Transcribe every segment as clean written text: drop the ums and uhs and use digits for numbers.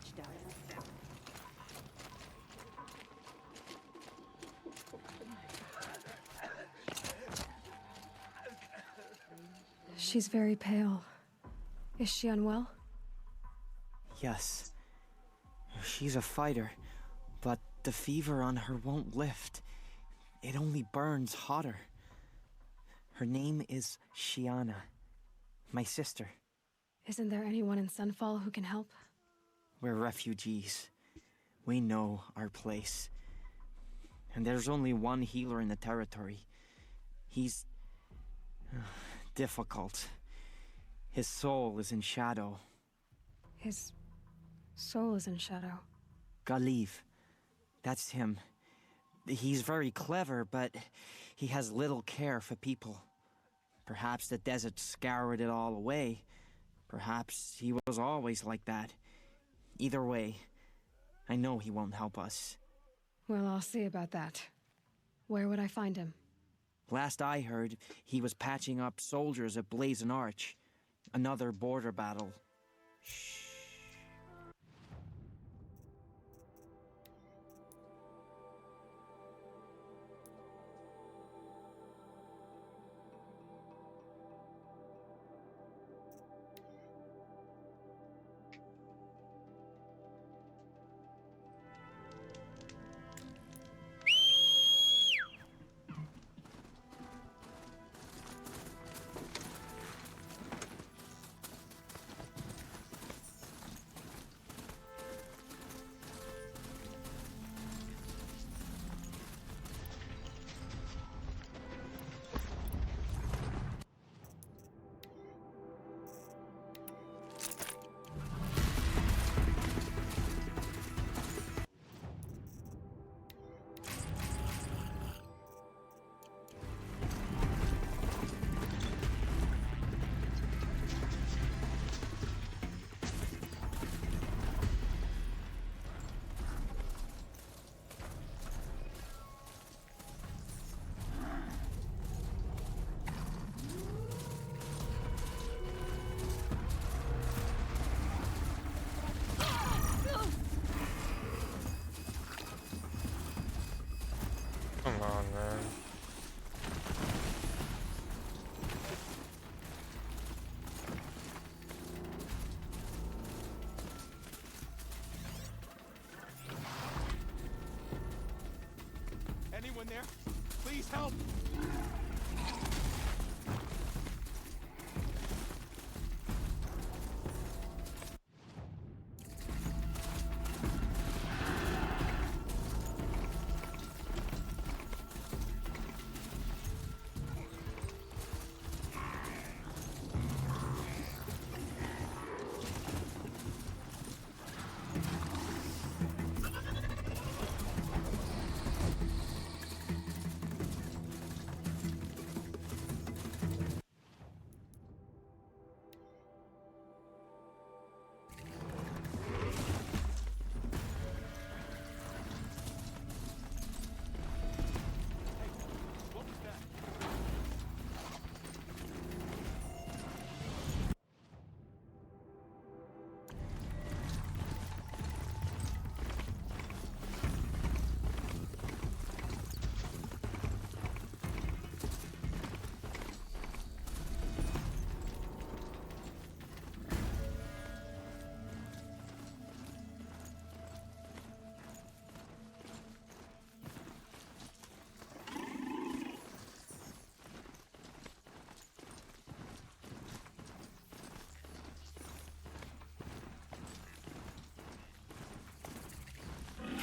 witch does. She's very pale. Is she unwell? Yes. She's a fighter, but the fever on her won't lift. It only burns hotter. Her name is Shiana, my sister. Isn't there anyone in Sunfall who can help? We're refugees. We know our place. And there's only one healer in the territory. He's difficult. His soul is in shadow. His soul is in shadow. Galiv. That's him. He's very clever, but he has little care for people. Perhaps the desert scoured it all away. Perhaps he was always like that. Either way, I know he won't help us. Well, I'll see about that. Where would I find him? Last I heard, he was patching up soldiers at Blazon Arch. Another border battle. Shh. Come on, man. Anyone there? Please help! What was that?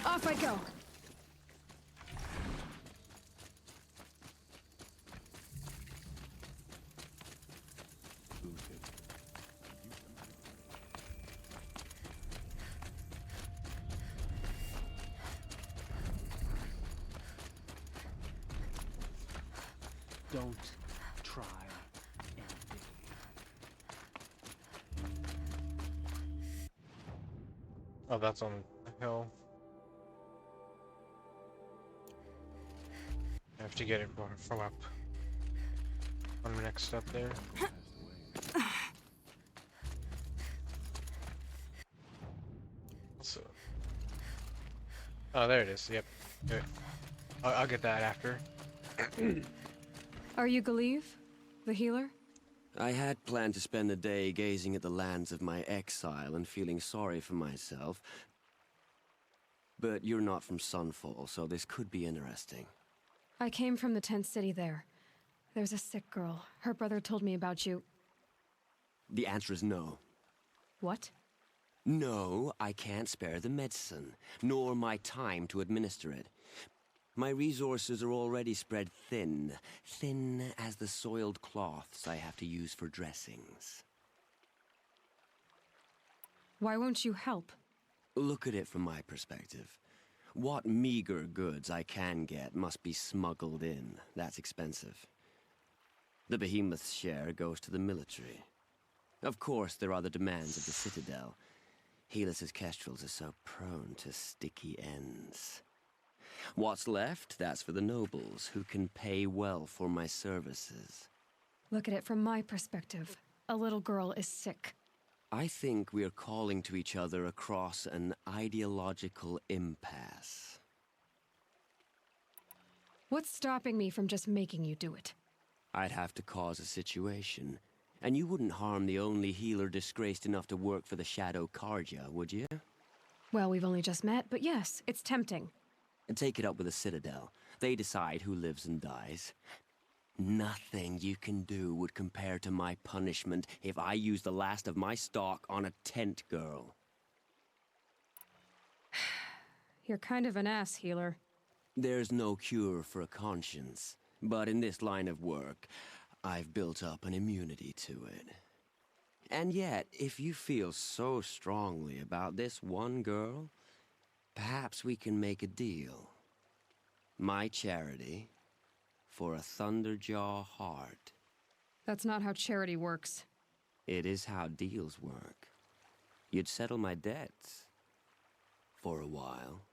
Off I go! Don't try anything. Oh, that's on the hill. I have to get it from up on the next step there. Oh, there it is. Yep. Good. I'll get that after. Are you Galeev, the healer? I had planned to spend the day gazing at the lands of my exile and feeling sorry for myself. But you're not from Sunfall, so this could be interesting. I came from the tent city there. There's a sick girl. Her brother told me about you. The answer is no. What? No, I can't spare the medicine, nor my time to administer it. My resources are already spread thin, thin as the soiled cloths I have to use for dressings. Why won't you help? Look at it from my perspective. What meager goods I can get must be smuggled in. That's expensive. The behemoth's share goes to the military. Of course, there are the demands of the Citadel. Helis's kestrels are so prone to sticky ends. What's left, that's for the nobles, who can pay well for my services. Look at it from my perspective. A little girl is sick. I think we are calling to each other across an ideological impasse. What's stopping me from just making you do it? I'd have to cause a situation. And you wouldn't harm the only healer disgraced enough to work for the Shadow Cardia, would you? Well, we've only just met, but yes, it's tempting. And take it up with the Citadel. They decide who lives and dies. Nothing you can do would compare to my punishment if I use the last of my stock on a tent girl. You're kind of an ass, healer. There's no cure for a conscience, but in this line of work, I've built up an immunity to it. And yet, if you feel so strongly about this one girl, perhaps we can make a deal. My charity for a Thunderjaw heart. That's not how charity works. It is how deals work. You'd settle my debts. For a while.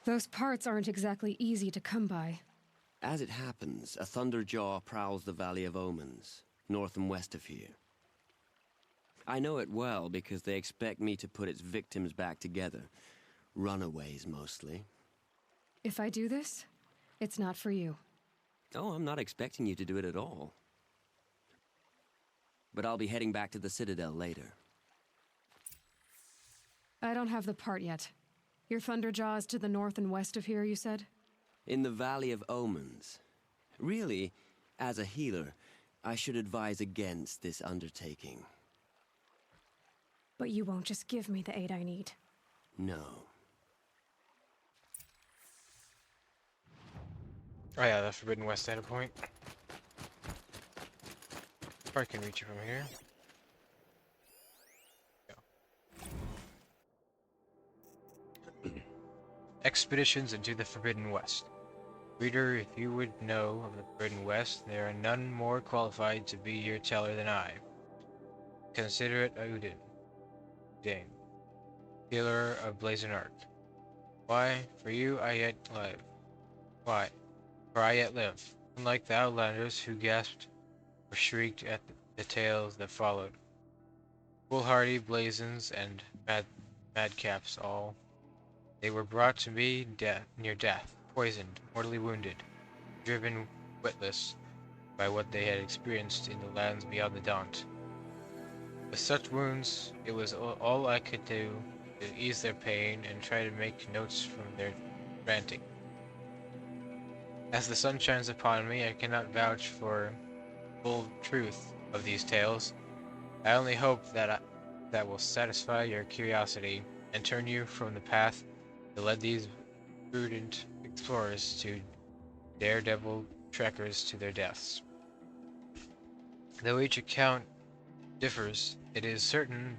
Those parts aren't exactly easy to come by. As it happens, a Thunderjaw prowls the Valley of Omens, north and west of here. I know it well because they expect me to put its victims back together. Runaways, mostly. If I do this, it's not for you. Oh, I'm not expecting you to do it at all. But I'll be heading back to the Citadel later. I don't have the part yet. Your Thunderjaw is to the north and west of here, you said? In the Valley of Omens. Really, as a healer, I should advise against this undertaking. But you won't just give me the aid I need. No. Oh yeah, the Forbidden West data point. Probably can reach it from here. Go. Expeditions into the Forbidden West. Reader, if you would know of the Forbidden West, there are none more qualified to be your teller than I. Consider it Udin, Dane, healer of Blazon Arc. Why, for you I yet live. Why? For I yet live, unlike the Outlanders who gasped or shrieked at the tales that followed. Foolhardy Blazons and madcaps all. They were brought to me near death, poisoned, mortally wounded, driven witless by what they had experienced in the lands beyond the Daunt. With such wounds, it was all I could do to ease their pain and try to make notes from their ranting. As the sun shines upon me, I cannot vouch for full truth of these tales. I only hope that will satisfy your curiosity and turn you from the path that led these prudent explorers to daredevil trekkers to their deaths. Though each account differs, it is certain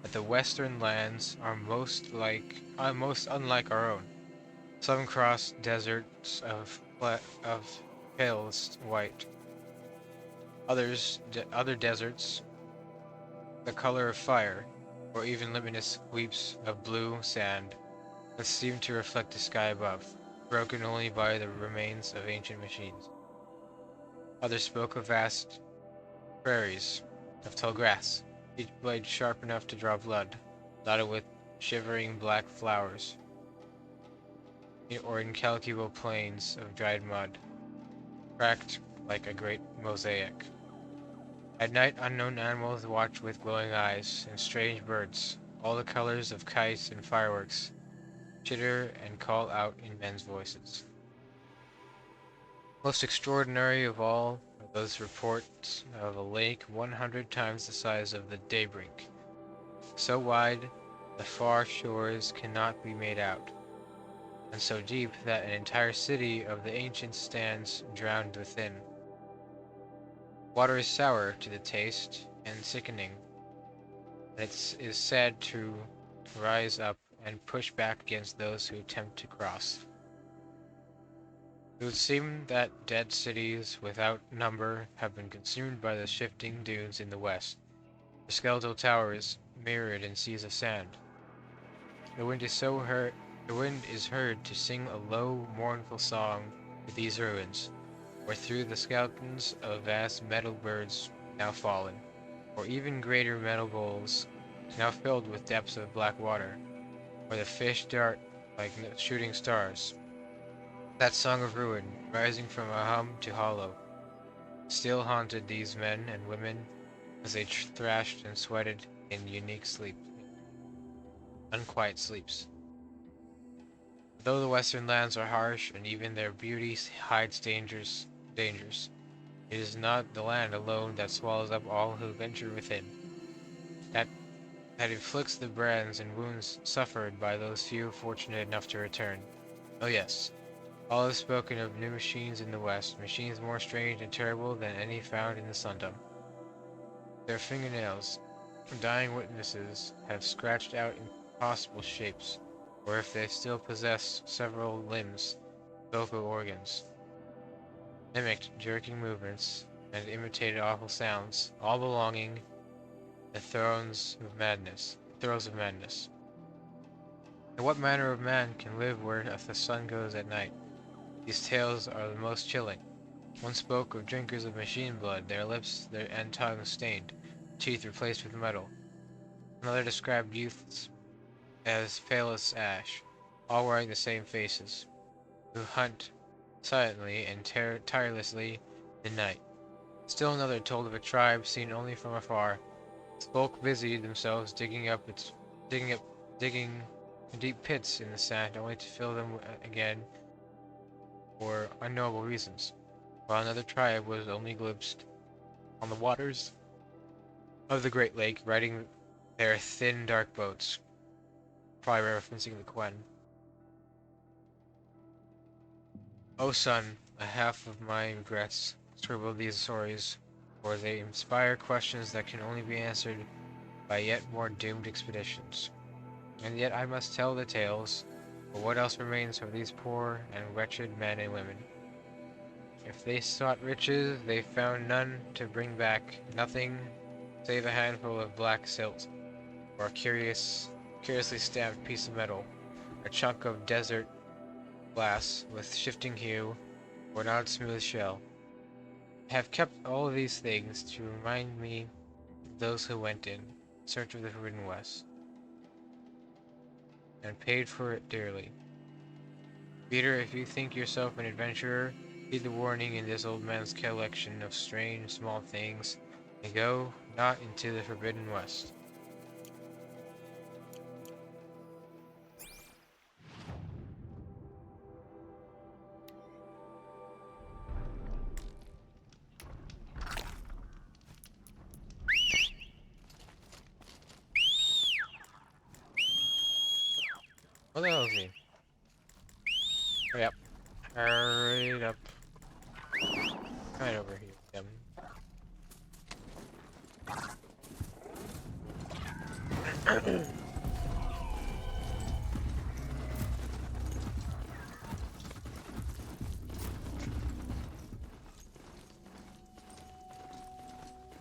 that the western lands are most unlike our own. Some cross deserts of palest white. Other deserts, the color of fire, or even luminous sweeps of blue sand that seem to reflect the sky above, broken only by the remains of ancient machines. Others spoke of vast prairies of tall grass, each blade sharp enough to draw blood, dotted with shivering black flowers. or incalculable plains of dried mud, cracked like a great mosaic. At night, unknown animals watch with glowing eyes, and strange birds, all the colors of kites and fireworks, chitter and call out in men's voices. Most extraordinary of all are those reports of a lake 100 times the size of the Daybrink, so wide the far shores cannot be made out, and so deep that an entire city of the ancients stands drowned within. Water is sour to the taste and sickening, and it is sad to rise up and push back against those who attempt to cross. It would seem that dead cities without number have been consumed by the shifting dunes in the west, the skeletal towers mirrored in seas of sand. The wind is heard to sing a low, mournful song to these ruins, or through the skeletons of vast metal birds now fallen, or even greater metal bowls now filled with depths of black water, where the fish dart like shooting stars. That song of ruin, rising from a hum to hollow, still haunted these men and women as they thrashed and sweated in unique sleep, unquiet sleeps. Though the western lands are harsh and even their beauty hides dangers, it is not the land alone that swallows up all who venture within, that inflicts the brands and wounds suffered by those few fortunate enough to return. Oh yes, all is spoken of new machines in the West, machines more strange and terrible than any found in the Sundom. Their fingernails, dying witnesses, have scratched out impossible shapes, or if they still possess several limbs, vocal organs, mimicked jerking movements, and imitated awful sounds, all belonging to throes of madness. And what manner of man can live where the sun goes at night? These tales are the most chilling. One spoke of drinkers of machine blood, their lips and tongues stained, teeth replaced with metal. Another described youths as pale as ash, all wearing the same faces, who hunt silently and tirelessly in the night. Still another told of a tribe seen only from afar. Folk busied themselves digging deep pits in the sand, only to fill them again for unknowable reasons, while another tribe was only glimpsed on the waters of the Great Lake, riding their thin, dark boats, probably referencing the Quen. O son, a half of my regrets scribble these stories, for they inspire questions that can only be answered by yet more doomed expeditions. And yet I must tell the tales, for what else remains of these poor and wretched men and women? If they sought riches, they found none to bring back, nothing save a handful of black silt, or a curiously stamped piece of metal, a chunk of desert glass with shifting hue, or an odd smooth shell. I have kept all of these things to remind me of those who went in search of the Forbidden West, and paid for it dearly. Reader, if you think yourself an adventurer, heed the warning in this old man's collection of strange small things, and go not into the Forbidden West. What the hell is he? Hurry up. Hurry up. Right over here, Tim.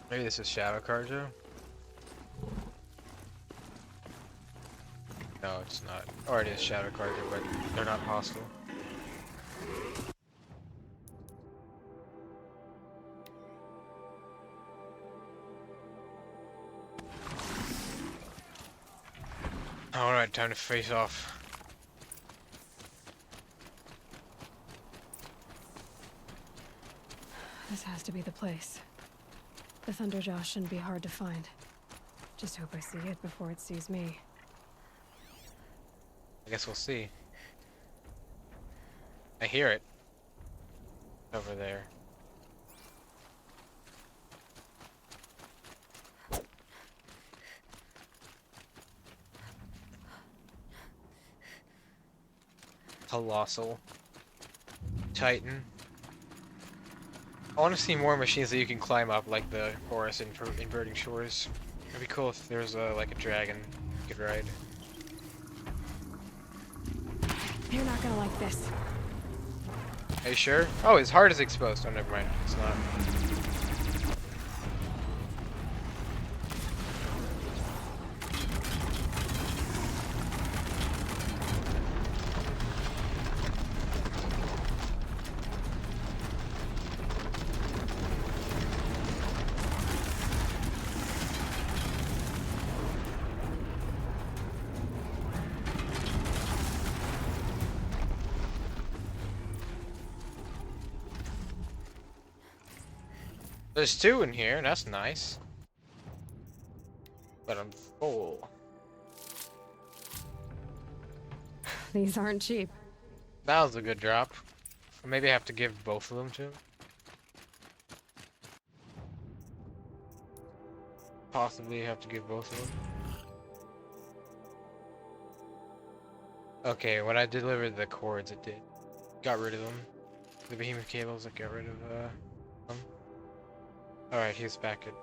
Maybe this is Shadow Carjo? No, it's not. Or it is Shadow Carjo, but they're not hostile. Alright, time to face off. to be the place. The Thunderjaw shouldn't be hard to find. Just hope I see it before it sees me. I guess we'll see. I hear it. Over there. Colossal. Titan. I want to see more machines that you can climb up, like the Horus inverting shores. It'd be cool if there's like a dragon you could ride. You're not gonna like this. Are you sure? Oh, his heart is exposed. Oh, never mind. It's not. There's two in here, that's nice. But I'm full. These aren't cheap. That was a good drop. Or maybe I have to give both of them to him. Possibly have to give both of them. Okay, when I delivered the cords, it did. Got rid of them. The behemoth cables, I got rid of them. Alright, he's back at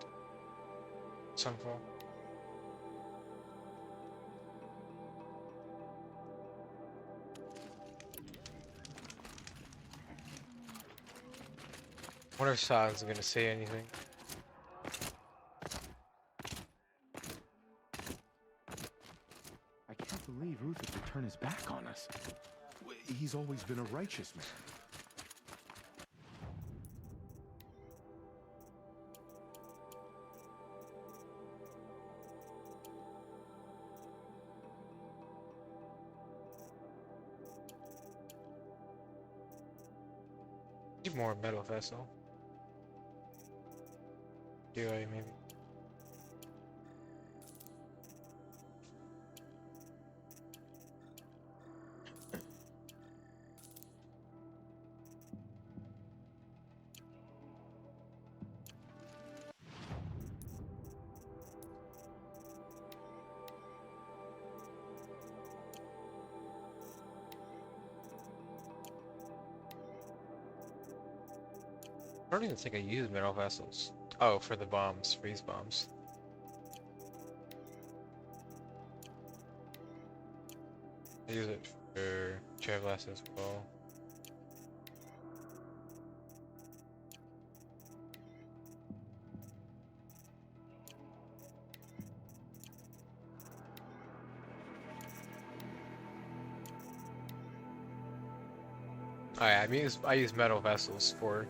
Sunfall. Wonder if Sa's gonna say anything. I can't believe Uther would turn his back on us. He's always been a righteous man. Need more metal vessel. Do I maybe? I don't even think I use metal vessels. Oh, for the bombs, freeze bombs. I use it for Traveless as well. Oh yeah, I use metal vessels for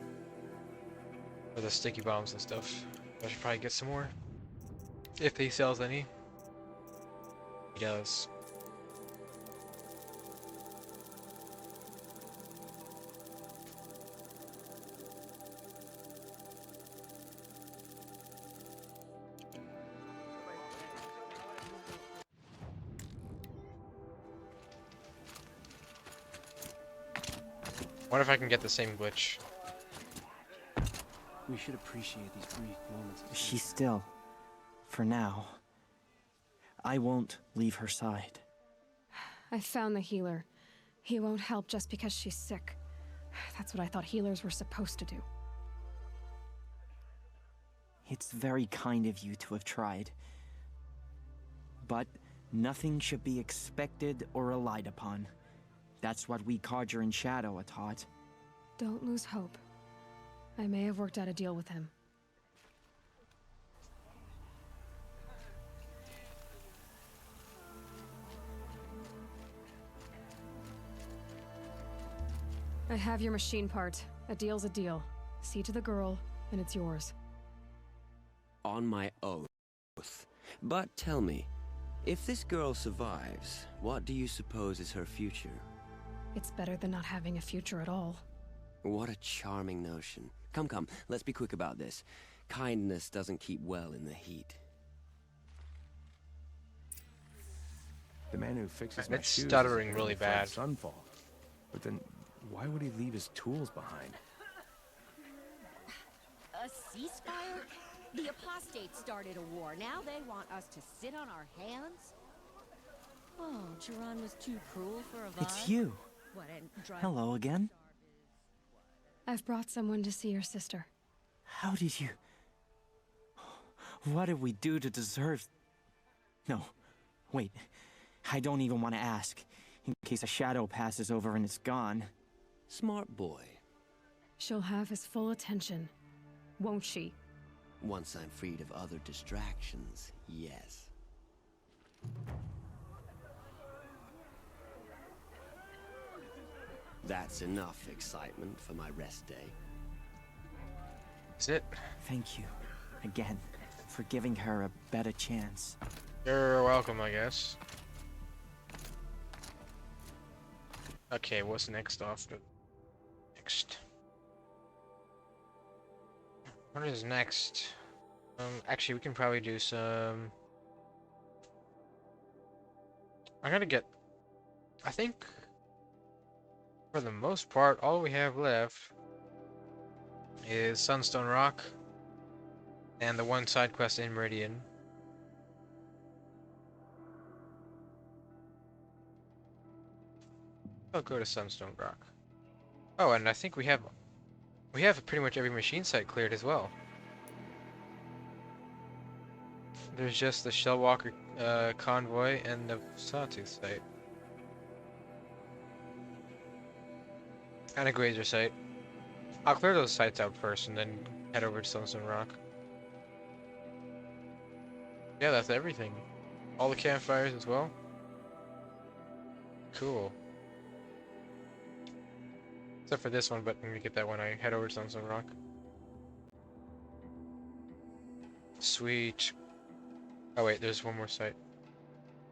the sticky bombs and stuff. I should probably get some more. If he sells any. He does. Wonder if I can get the same glitch. We should appreciate these brief moments. She's still. For now. I won't leave her side. I found the healer. He won't help just because she's sick. That's what I thought healers were supposed to do. It's very kind of you to have tried. But nothing should be expected or relied upon. That's what we Conjure in Shadow are taught. Don't lose hope. I may have worked out a deal with him. I have your machine part. A deal's a deal. See to the girl, and it's yours. On my oath. But tell me, if this girl survives, what do you suppose is her future? It's better than not having a future at all. What a charming notion. Come, come, let's be quick about this. Kindness doesn't keep well in the heat. The man who fixes Man, my it's shoes stuttering is really Fred bad. Sunfall. But then, why would he leave his tools behind? A ceasefire? The apostates started a war. Now they want us to sit on our hands? Oh, Jiran was too cruel for Avad. It's you. What, and Hello again. I've brought someone to see your sister. How did you... What did we do to deserve... No, wait. I don't even want to ask, in case a shadow passes over and it's gone. Smart boy. She'll have his full attention, won't she? Once I'm freed of other distractions, yes. That's enough excitement for my rest day. Is it? Thank you, again, for giving her a better chance. You're welcome, I guess. Okay, what's next after? Next. What is next? Actually, we can probably do some... I gotta get... I think... For the most part, all we have left is Sunstone Rock and the one side quest in Meridian. I'll go to Sunstone Rock. Oh, and I think we have pretty much every machine site cleared as well. There's just the Shellwalker convoy and the Sawtooth site. And a Grazer site. I'll clear those sites out first and then head over to Sunstone Rock. Yeah, that's everything. All the campfires as well. Cool. Except for this one, but let me get that when I head over to Sunstone Rock. Sweet. Oh wait, there's one more site.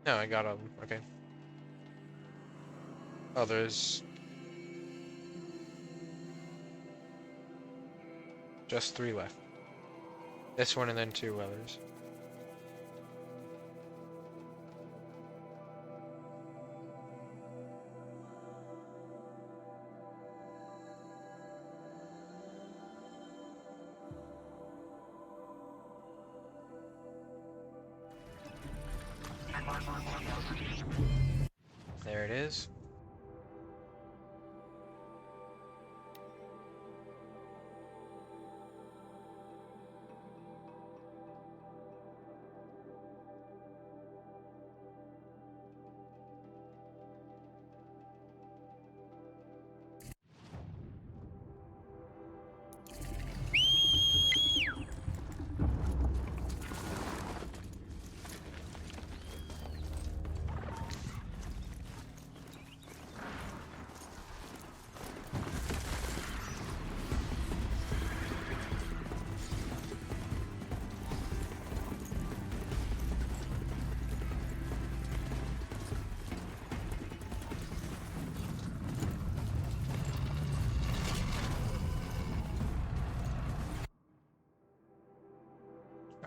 No, I got all of them. Okay. Oh, there's... just 3 left. This one and then 2 others. There it is.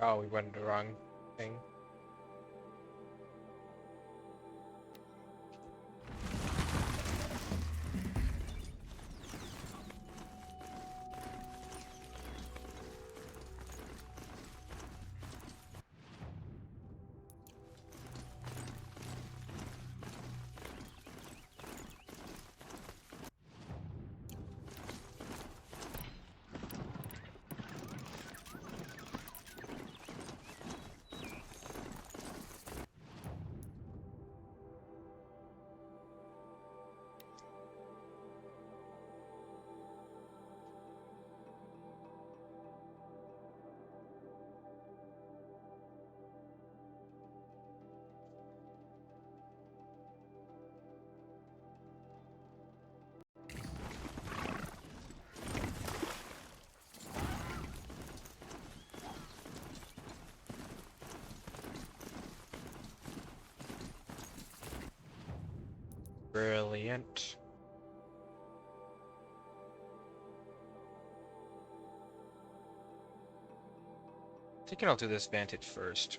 Oh, we went the wrong thing. Brilliant. think I'll do this vantage first.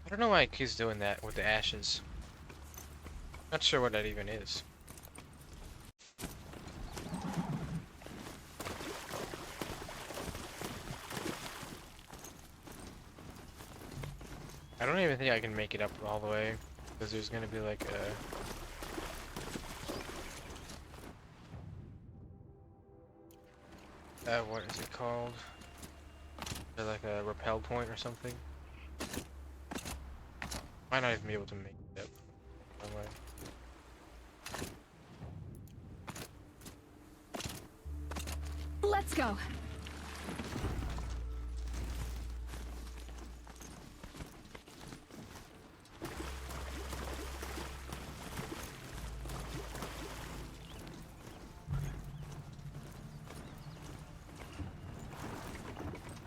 I don't know why he's doing that with the ashes. Not sure what that even is. I don't even think I can make it up all the way, because there's gonna be like a what is it called? Or like a rappel point or something. Might not even be able to make it up. All the way. Let's go.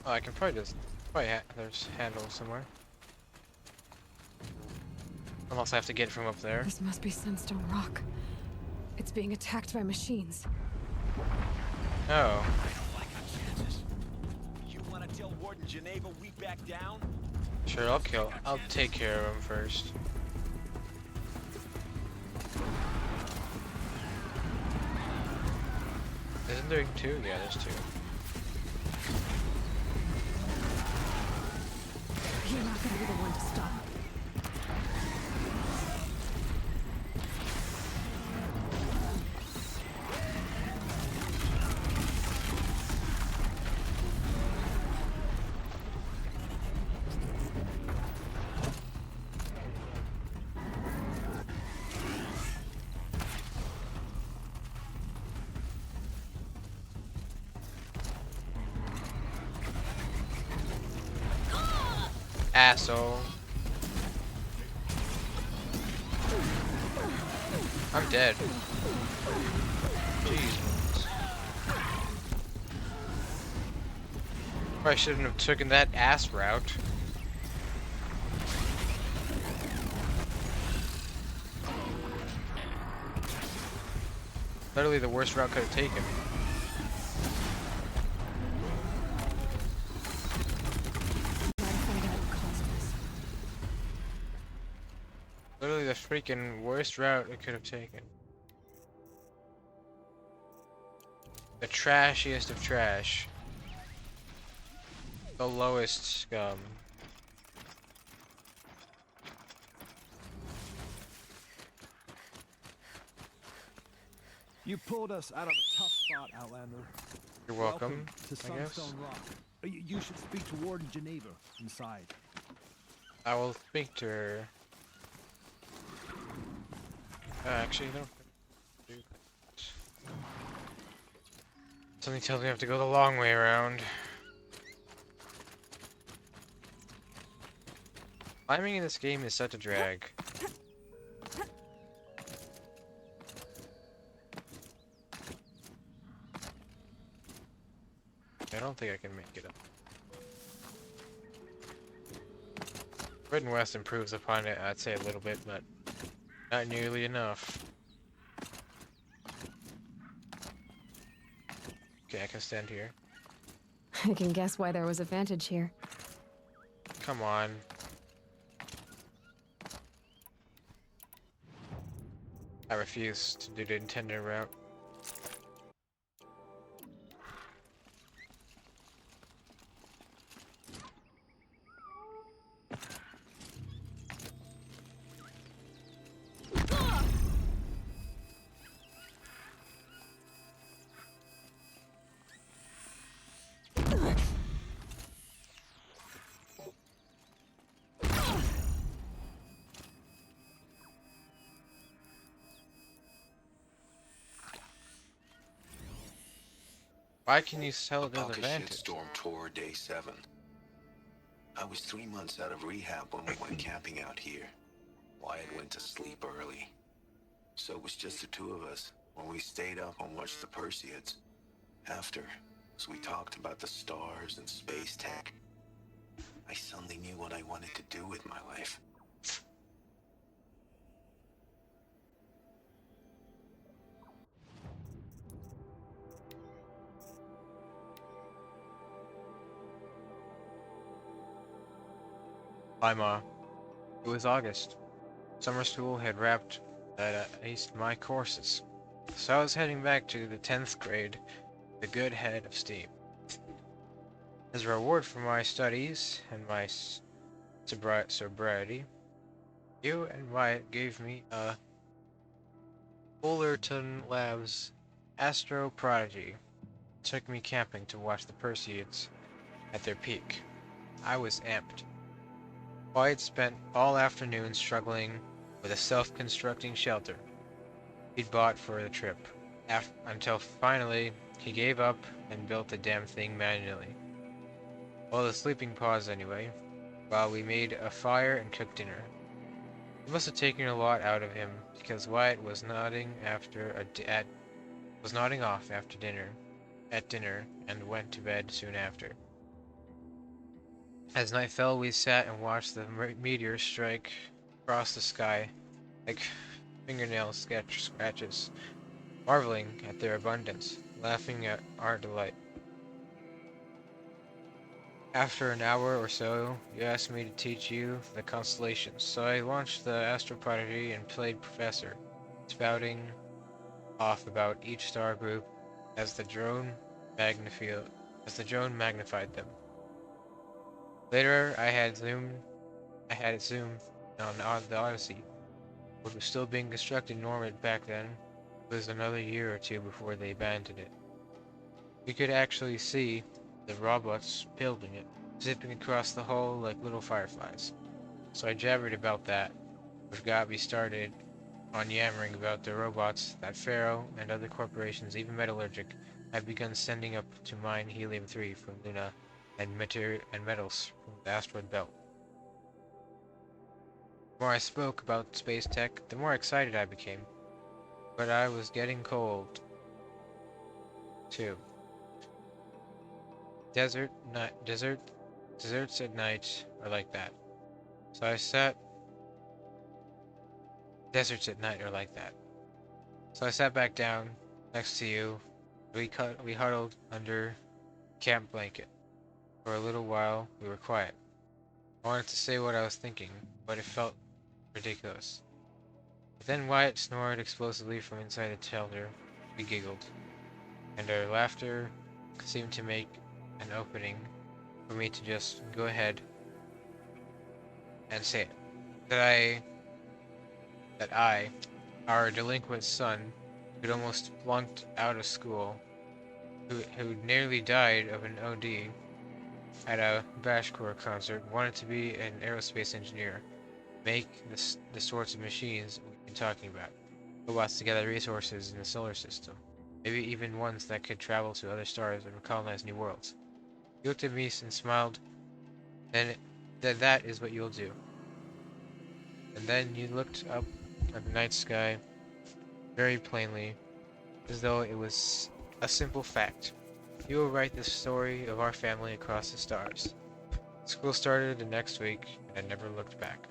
Oh, I can probably just there's handles somewhere. Unless I have to get it from up there. This must be Sunstone Rock. It's being attacked by machines. Oh. I don't like our chances. You want to tell Warden Geneva we back down? Sure, I'll take care of him first. Isn't there two? Yeah, there's two. You're not gonna be the one to stop. Asshole. I'm dead. Jeez. I shouldn't have taken that ass route. Literally the worst route could have taken. Literally the freaking worst route it could have taken. The trashiest of trash. The lowest scum. You pulled us out of a tough spot, Outlander. You're welcome, to I guess. Sunstone Rock. You should speak to Warden Geneva inside. I will speak to her. Actually, no. Something tells me I have to go the long way around. Climbing in this game is such a drag. I don't think I can make it up. Forbidden West improves upon it, I'd say a little bit, but not nearly enough. Okay, I can stand here. I can guess why there was a vantage here. Come on. I refuse to do the intended route. Why can you sell the Pocket advantage? Shitstorm tour day 7. I was 3 months out of rehab when we went camping out here. Wyatt went to sleep early. So it was just the two of us when we stayed up and watched the Perseids. After, As we talked about the stars and space tech, I suddenly knew what I wanted to do with my life. Hi, Ma. It was August. Summer school had wrapped at least my courses, so I was heading back to the 10th grade, the good head of steam. As a reward for my studies and my sobriety, you and Wyatt gave me a Fullerton Labs Astro Prodigy. Took me camping to watch the Perseids at their peak. I was amped. Wyatt spent all afternoon struggling with a self-constructing shelter he'd bought for the trip, until finally he gave up and built the damn thing manually. Well, the sleeping pods anyway, while we made a fire and cooked dinner. It must have taken a lot out of him, because Wyatt was nodding off after dinner, and went to bed soon after. As night fell, we sat and watched the meteors strike across the sky like fingernail scratches, marveling at their abundance, laughing at our delight. After an hour or so, you asked me to teach you the constellations, so I launched the Astro Prodigy and played Professor, spouting off about each star group as the drone magnified them. Later, I had it zoomed on the Odyssey, which was still being constructed in orbit back then. It was another year or two before they abandoned it. We could actually see the robots building it, zipping across the hull like little fireflies. So I jabbered about that, which got me started on yammering about the robots that Pharaoh and other corporations, even Metallurgic, had begun sending up to mine helium-3 from Luna and metals from the asteroid belt. The more I spoke about space tech, the more excited I became. But I was getting cold, too. Deserts at night are like that. Deserts at night are like that. So I sat back down next to you. We huddled under a camp blanket. For a little while, we were quiet. I wanted to say what I was thinking, but it felt ridiculous. But then Wyatt snored explosively from inside the shelter. We giggled, and our laughter seemed to make an opening for me to just go ahead and say it. That I, our delinquent son, who'd almost flunked out of school, who nearly died of an OD at a Bashcore concert, wanted to be an aerospace engineer, make the sorts of machines we've been talking about, robots to gather resources in the solar system, maybe even ones that could travel to other stars and colonize new worlds. He looked at me and smiled. Then that is what you'll do. And then you looked up at the night sky very plainly, as though it was a simple fact. You will write the story of our family across the stars. School started the next week, and I never looked back.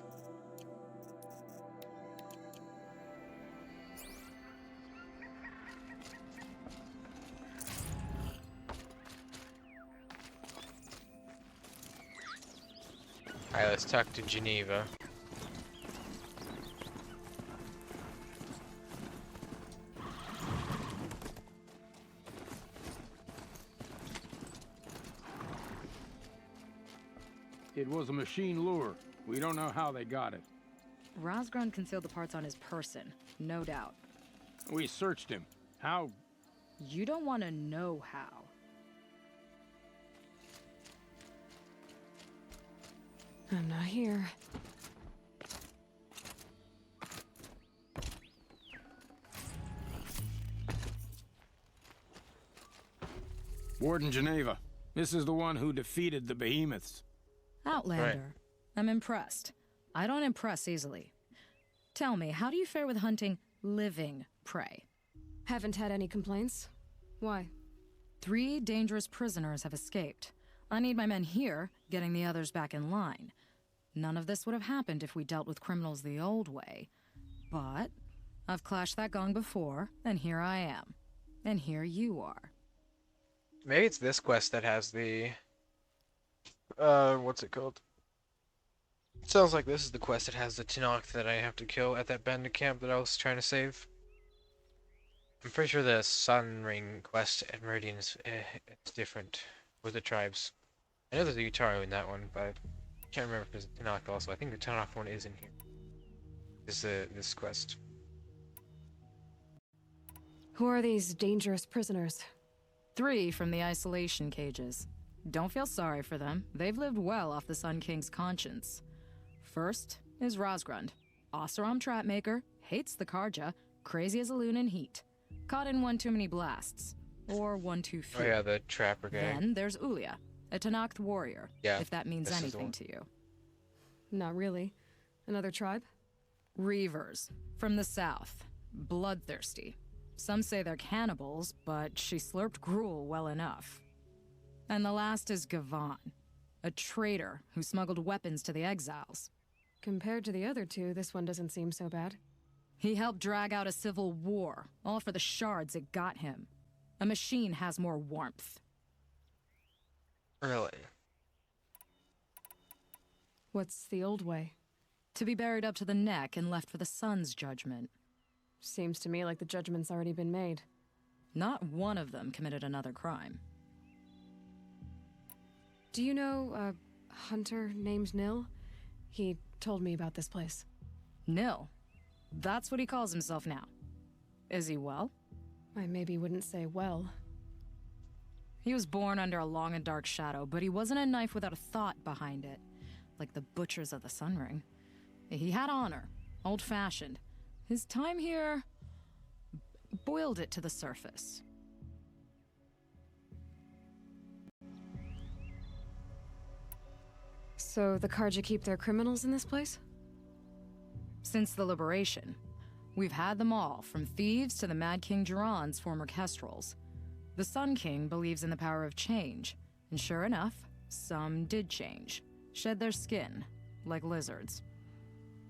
Alright, let's talk to Geneva. It was a machine lure. We don't know how they got it. Rosgron concealed the parts on his person, no doubt. We searched him. How? You don't want to know how. I'm not here. Warden Geneva. This is the one who defeated the behemoths. Outlander. Right. I'm impressed. I don't impress easily. Tell me, how do you fare with hunting living prey? Haven't had any complaints. Why? 3 dangerous prisoners have escaped. I need my men here, getting the others back in line. None of this would have happened if we dealt with criminals the old way. But I've clashed that gong before, and here I am. And here you are. Maybe it's this quest that has the... what's it called? It sounds like this is the quest that has the Tenakth that I have to kill at that bandit camp that I was trying to save. I'm pretty sure the Sun Ring quest at Meridian is it's different with the tribes. I know there's a Utaro in that one, but I can't remember if there's a Tenakth also. I think the Tenakth one is in here. This quest. Who are these dangerous prisoners? 3 from the isolation cages. Don't feel sorry for them. They've lived well off the Sun King's conscience. First is Rosgrund. Oseram trapmaker, hates the Karja, crazy as a loon in heat. Caught in one too many blasts. Or one too few. Oh yeah, the trapper guy. Then there's Ulia, a Tenakth warrior, yeah, if that means anything to you. Not really. Another tribe? Reavers, from the south. Bloodthirsty. Some say they're cannibals, but she slurped gruel well enough. And the last is Gavan, a traitor who smuggled weapons to the exiles. Compared to the other 2, this one doesn't seem so bad. He helped drag out a civil war, all for the shards it got him. A machine has more warmth. Really? What's the old way? To be buried up to the neck and left for the sun's judgment. Seems to me like the judgment's already been made. Not one of them committed another crime. Do you know a hunter named Nil? He told me about this place. Nil? That's what he calls himself now. Is he well? I maybe wouldn't say well. He was born under a long and dark shadow, but he wasn't a knife without a thought behind it. Like the butchers of the Sun Ring. He had honor, old-fashioned. His time here boiled it to the surface. So the Karja keep their criminals in this place? Since the liberation, we've had them all, from thieves to the Mad King Jiran's former kestrels. The Sun King believes in the power of change, and sure enough, some did change. Shed their skin, like lizards.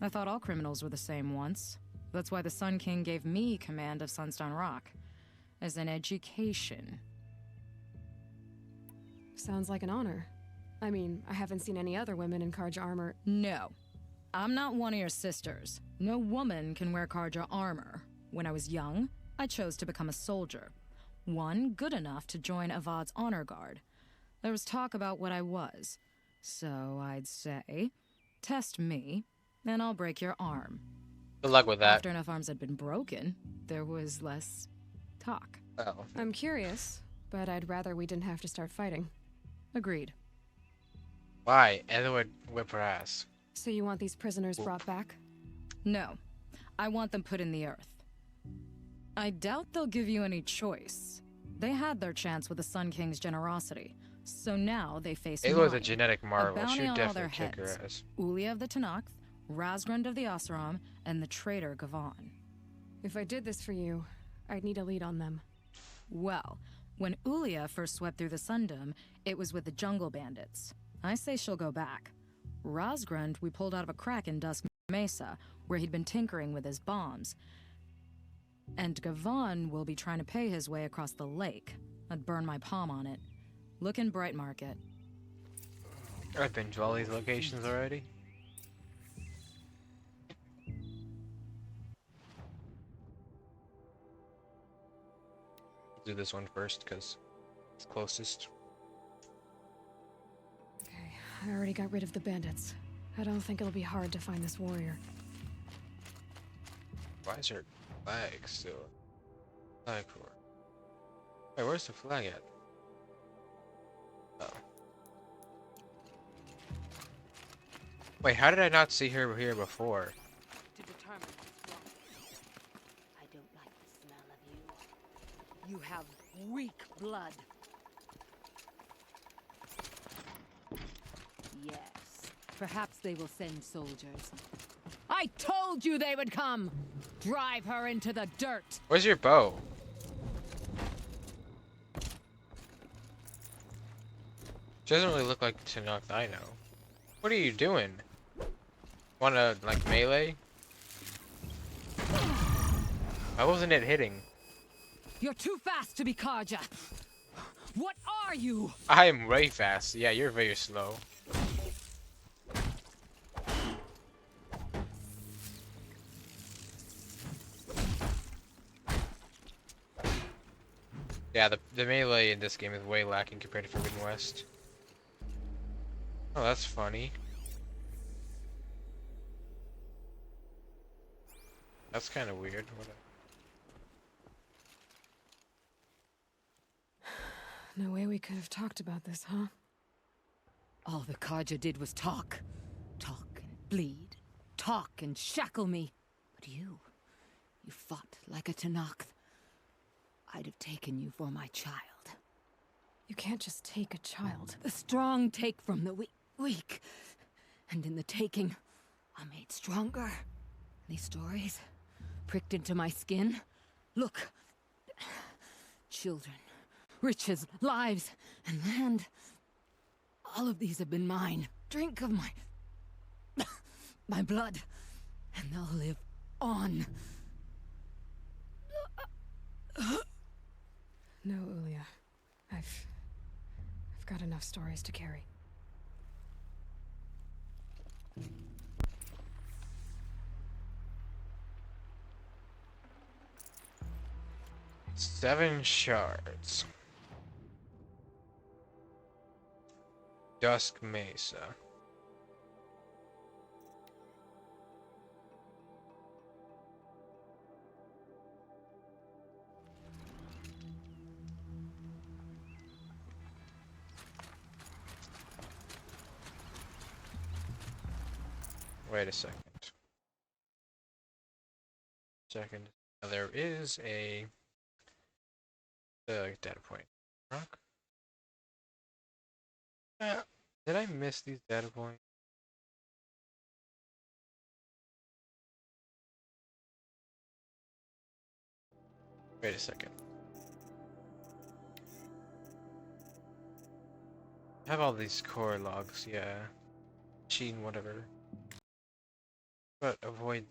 I thought all criminals were the same once. That's why the Sun King gave me command of Sunstone Rock. As an education. Sounds like an honor. I mean, I haven't seen any other women in Karja armor. No. I'm not one of your sisters. No woman can wear Karja armor. When I was young, I chose to become a soldier. One good enough to join Avad's honor guard. There was talk about what I was. So I'd say, test me, and I'll break your arm. Good luck with that. After enough arms had been broken, there was less talk. Oh. I'm curious, but I'd rather we didn't have to start fighting. Agreed. Why? Ella would whip her ass. So you want these prisoners brought back? No. I want them put in the earth. I doubt they'll give you any choice. They had their chance with the Sun King's generosity, so now they face Ella's a mine. genetic marvel. A bounty She'd on all their definitely kick her heads. ass. Ulia of the Tenakth, Razgrund of the Oseram, and the traitor Gavan. If I did this for you, I'd need a lead on them. Well, when Ulia first swept through the Sundom, it was with the jungle bandits. I say she'll go back. Razgrund we pulled out of a crack in Dusk Mesa, where he'd been tinkering with his bombs. And Gavan will be trying to pay his way across the lake. I'd burn my palm on it. Look in Bright Market. I've been to all these locations already. Do this one first, because it's closest. Okay, I already got rid of the bandits. I don't think it'll be hard to find this warrior. Why is her flag still? Flag for. Wait, where's the flag at? Oh. Wait, how did I not see her here before? To determine what's wrong. I don't like the smell of you. You have weak blood. Yes. Perhaps they will send soldiers. I told you they would come! Drive her into the dirt! Where's your bow? Doesn't really look like Tanakh I know. What are you doing? Wanna, like, melee? Why wasn't it hitting? You're too fast to be Karja. What are you? I am way fast. Yeah, you're very slow. Yeah, the melee in this game is way lacking compared to Forbidden West. Oh, that's funny. That's kind of weird. No way we could have talked about this, huh? All the Karja did was talk. Talk and bleed. Talk and shackle me. But you fought like a Tanakh. I'd have taken you for my child. You can't just take a child. The strong take from the weak. And in the taking, I'm made stronger. These stories pricked into my skin. Look. Children, riches, lives, and land. All of these have been mine. Drink of my blood, and they'll live on. No, Ulia. I've got enough stories to carry. Seven shards. Dusk Mesa. Wait a second. Now there is a data point. Rock? Did I miss these data points? Wait a second. I have all these core logs, yeah. Machine, whatever. But avoid.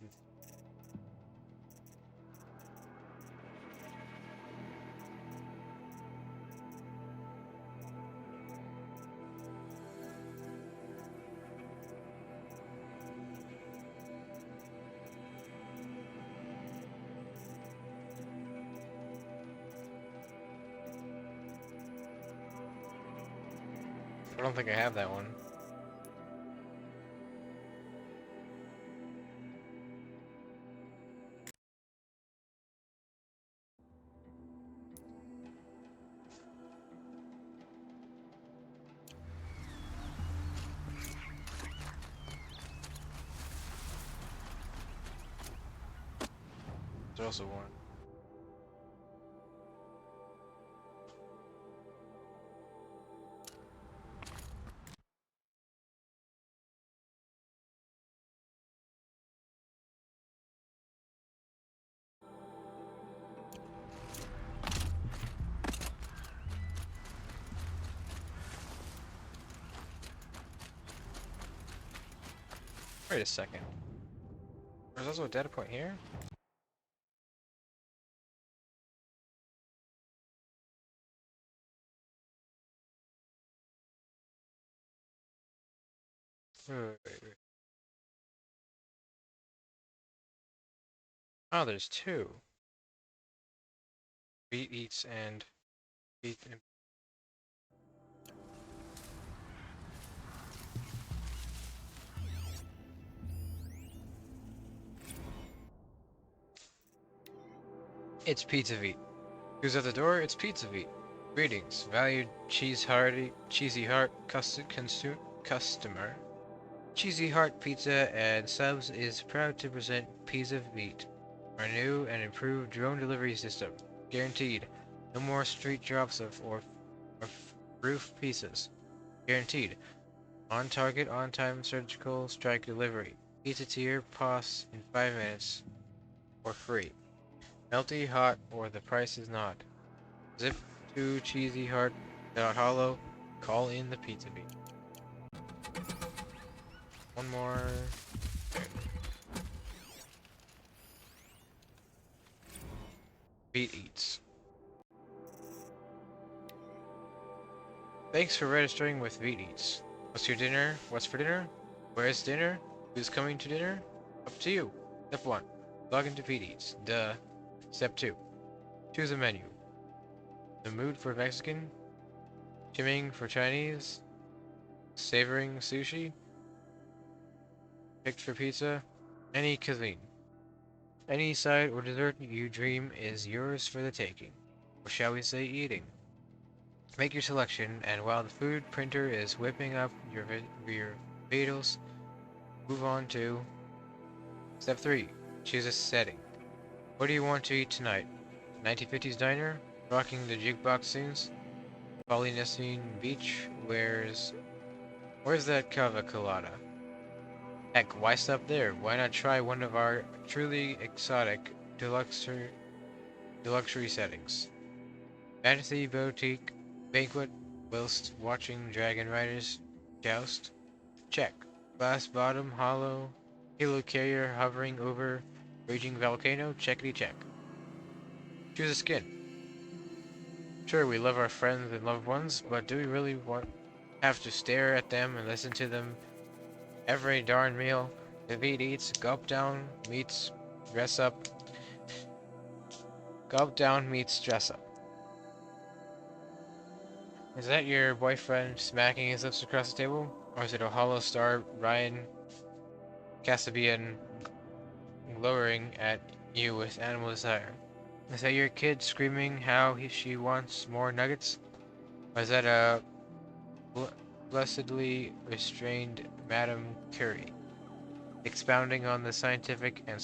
I don't think I have that one. There's also one. Wait a second. There's also a data point here? Wait. Oh, there's two. Beat eats and beat and it's Pizza Veet. Who's at the door? It's Pizza Veet. Greetings, valued cheesy heart customer. Cheesy Heart Pizza and Subs is proud to present Pizza Veet, our new and improved drone delivery system. Guaranteed, no more street drops of roof pieces. Guaranteed, on target, on time, surgical strike delivery. Pizza to your POS in 5 minutes, or free. Melty, hot, or the price is not. Zip to Cheesy Heart, not hollow. Call in the pizza beat. One more. There. Beat eats. Thanks for registering with Veet Eats. What's your dinner? What's for dinner? Where's dinner? Who's coming to dinner? Up to you. Step 1. Log into Veet Eats. Duh. Step 2. Choose a menu. The mood for Mexican? Chimming for Chinese? Savoring sushi? Picked for pizza? Any cuisine. Any side or dessert you dream is yours for the taking. Or shall we say eating? Make your selection, and while the food printer is whipping up your vitals, move on to Step 3. Choose a setting. What do you want to eat tonight? 1950s diner? Rocking the jukebox tunes? Polynesian beach? Where's that cava colada? Heck, why stop there? Why not try one of our truly exotic deluxury settings? Fantasy boutique banquet whilst watching dragon riders joust? Check. Glass bottom hollow halo carrier hovering over raging volcano? Checkity check. Choose a skin. Sure, we love our friends and loved ones, but do we really have to stare at them and listen to them every darn meal? The Veet Eats, gulp down meets dress up. Gulp down meets dress up. Is that your boyfriend smacking his lips across the table? Or is it a hollow star Ryan Casabian glowering at you with animal desire? Is that your kid screaming how she wants more nuggets? Or is that a blessedly restrained Madame Curie, expounding on the scientific and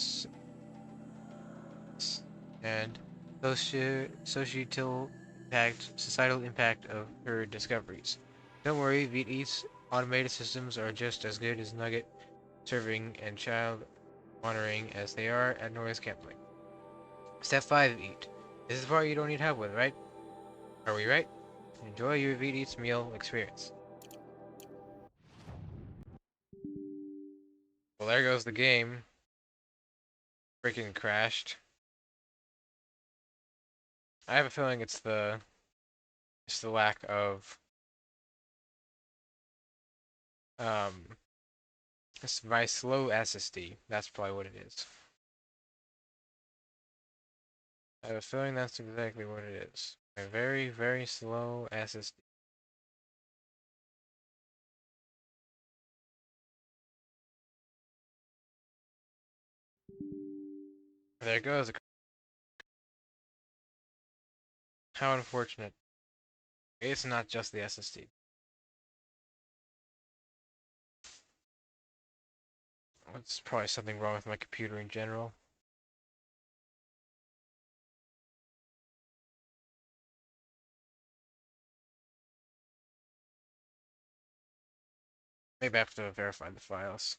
societal impact of her discoveries? Don't worry, Veet Eats automated systems are just as good as nugget serving and child monitoring as they are at noise canceling. Step 5, eat. This is the part you don't need help with, right? Are we right? Enjoy your Veet Eats meal experience. Well, there goes the game. Freaking crashed. I have a feeling it's the lack of it's my slow SSD. That's probably what it is. I have a feeling that's exactly what it is. A very, very slow SSD. There it goes. How unfortunate. It's not just the SSD. It's probably something wrong with my computer in general. Maybe I have to verify the files.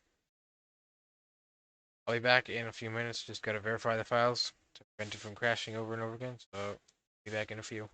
I'll be back in a few minutes. Just gotta verify the files to prevent it from crashing over and over again. So, be back in a few.